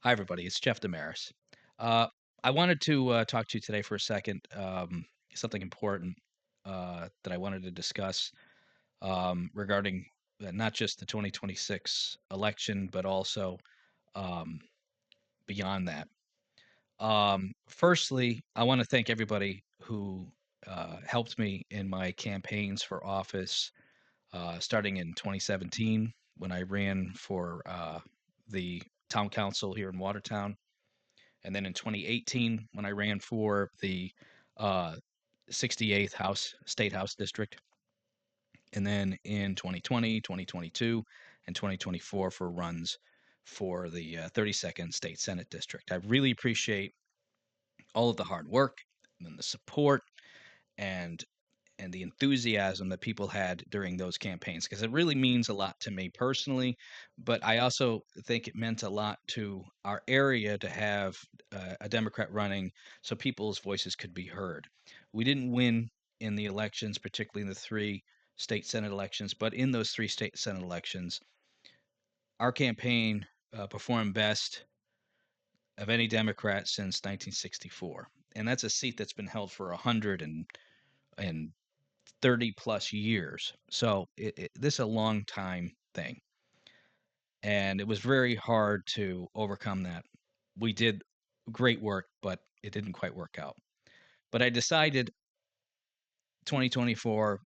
Hi, everybody. It's Jeff Damaris. Uh, I wanted to talk to you today for a second. Something important that I wanted to discuss regarding not just the 2026 election, but also um, beyond that. Firstly, I want to thank everybody who helped me in my campaigns for office, starting in 2017 when I ran for the town council here in Watertown. And then in 2018, when I ran for the uh, 68th State House District, and then in 2020, 2022, and 2024 for runs for the 32nd State Senate District. I really appreciate all of the hard work and the support and the enthusiasm that people had during those campaigns because it really means a lot to me personally, but I also think it meant a lot to our area to have a Democrat running so people's voices could be heard. We didn't win in the elections, particularly in the three state Senate elections, but in those three state Senate elections, our campaign performed best of any Democrat since 1964. And that's a seat that's been held for 130 plus years. So this is a long time thing. And it was very hard to overcome that. We did great work, but it didn't quite work out. But I decided 2024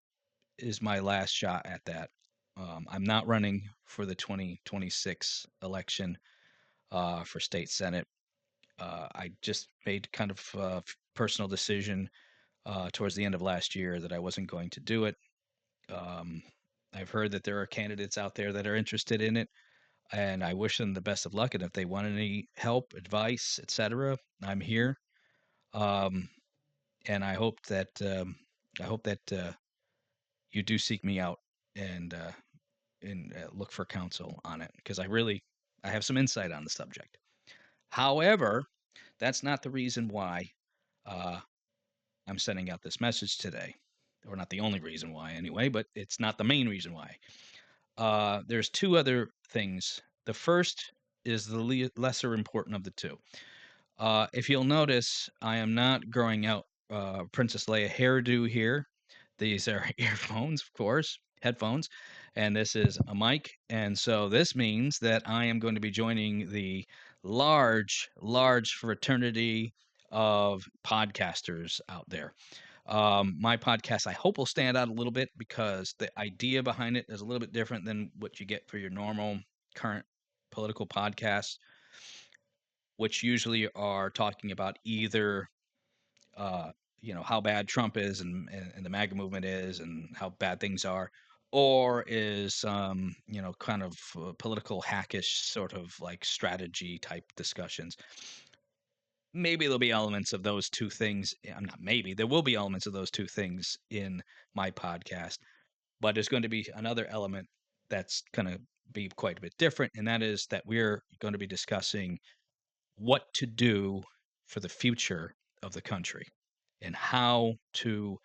is my last shot at that. I'm not running for the 2026 election for state senate. I just made kind of a personal decision towards the end of last year that I wasn't going to do it. Um, I've heard that there are candidates out there that are interested in it, and I wish them the best of luck. And if they want any help, advice, etc., I'm here. Um, and I hope that you do seek me out and look for counsel on it because I have some insight on the subject. However, that's not the reason why uh, I'm sending out this message today, or not the only reason why anyway, but it's not the main reason why. There's two other things. The first is the lesser important of the two. If you'll notice, I am not growing out Princess Leia hairdo here. These are earphones, of course, headphones, and this is a mic. And so this means that I am going to be joining the large fraternity of podcasters out there. My podcast, I hope, will stand out a little bit because the idea behind it is a little bit different than what you get for your normal current political podcasts, which usually are talking about either uh, how bad Trump is and the MAGA movement is and how bad things are, or is kind of political hackish sort of like strategy type discussions. Maybe there'll be elements of those two things. I'm not maybe there will be elements of those two things in my podcast, but there's going to be another element that's going to be quite a bit different, and that is that we're going to be discussing what to do for the future of the country and how to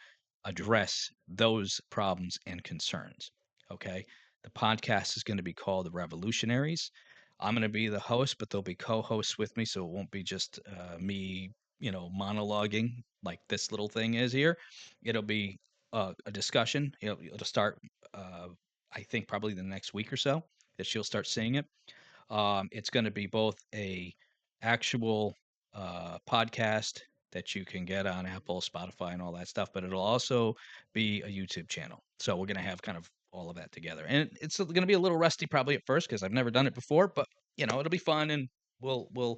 address those problems and concerns. Okay. The podcast is going to be called The Revolutionaries. I'm going to be the host, but there'll be co hosts with me. So it won't be just me, monologuing like this little thing is here. It'll be a discussion. It'll start, uh, I think, probably the next week or so that she'll start seeing it. It's going to be both a actual podcast that you can get on Apple, Spotify, and all that stuff, but it'll also be a YouTube channel. So we're going to have kind of all of that together, and it's going to be a little rusty probably at first because I've never done it before, but it'll be fun, and we'll we'll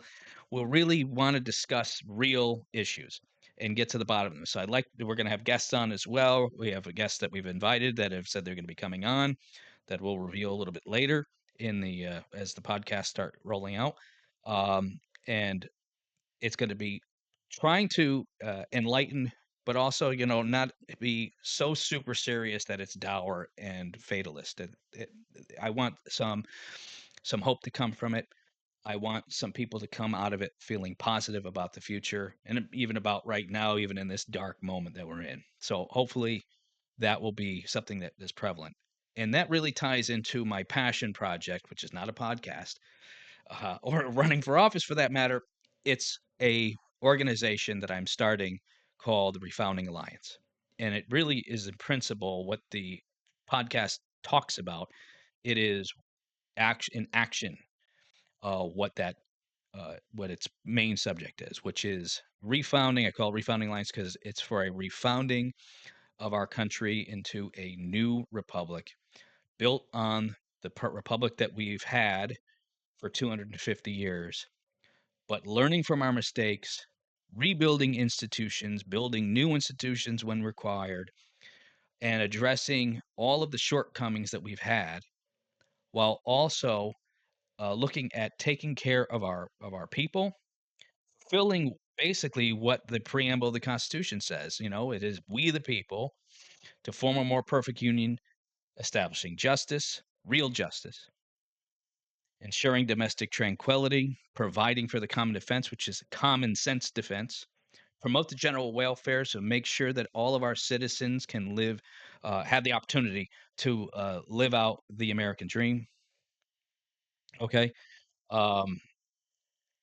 we'll really want to discuss real issues and get to the bottom of them. So we're going to have guests on as well. We have a guest that we've invited that have said they're going to be coming on that we'll reveal a little bit later in the as the podcast start rolling out, um, and it's going to be trying to enlighten, but also not be so super serious that it's dour and fatalist. I want some hope to come from it. I want some people to come out of it feeling positive about the future and even about right now, even in this dark moment that we're in. So hopefully that will be something that is prevalent. And that really ties into my passion project, which is not a podcast, or running for office for that matter. It's a organization that I'm starting called the Refounding Alliance. And it really is in principle what the podcast talks about. It is action, what its main subject is, which is refounding. I call it Refounding Alliance because it's for a refounding of our country into a new republic built on the republic that we've had for 250 years, but learning from our mistakes, rebuilding institutions, building new institutions when required, and addressing all of the shortcomings that we've had, while also looking at taking care of our people, filling basically what the preamble of the Constitution says. You know, it is we the people to form a more perfect union, establishing justice, real justice, ensuring domestic tranquility, providing for the common defense, which is a common sense defense, promote the general welfare, so make sure that all of our citizens can live, have the opportunity to live out the American dream. Okay. Um,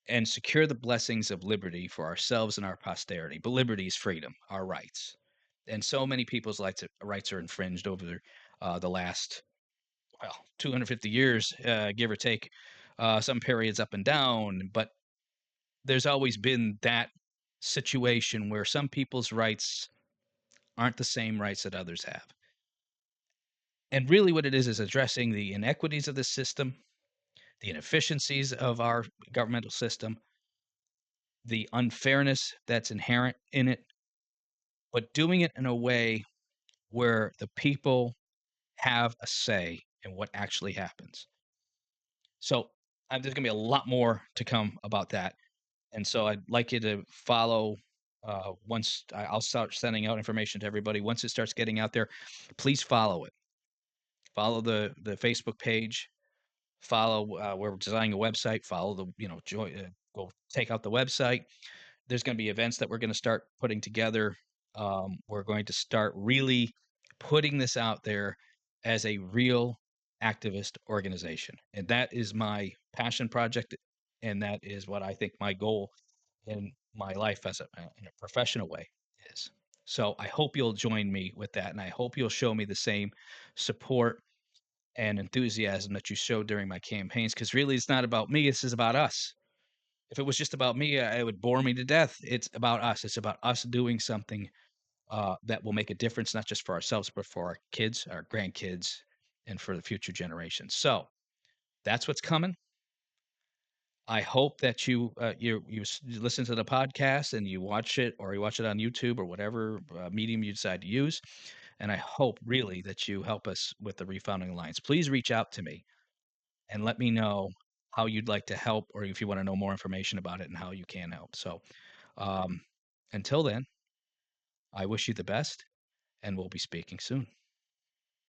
and secure the blessings of liberty for ourselves and our posterity. But liberty is freedom, our rights. And so many people's rights are infringed over the last, well, 250 years, give or take, some periods up and down. But there's always been that situation where some people's rights aren't the same rights that others have. And really, what it is addressing the inequities of the system, the inefficiencies of our governmental system, the unfairness that's inherent in it, but doing it in a way where the people have a say in what actually happens. So there's going to be a lot more to come about that. And so I'd like you to follow. Once I'll start sending out information to everybody. Once it starts getting out there, please follow it. Follow the Facebook page. Follow. We're designing a website. Follow the go take out the website. There's going to be events that we're going to start putting together. We're going to start really putting this out there as a real activist organization. And that is my passion project. And that is what I think my goal in my life as in a professional way is. So I hope you'll join me with that. And I hope you'll show me the same support and enthusiasm that you showed during my campaigns. Because really, it's not about me, this is about us. If it was just about me, it would bore me to death. It's about us. It's about us doing something that will make a difference, not just for ourselves, but for our kids, our grandkids, and for the future generations. So that's what's coming. I hope that you listen to the podcast and you watch it, or you watch it on YouTube or whatever medium you decide to use. And I hope really that you help us with the Refounding Alliance. Please reach out to me and let me know how you'd like to help, or if you want to know more information about it and how you can help. So um, until then, I wish you the best, and we'll be speaking soon.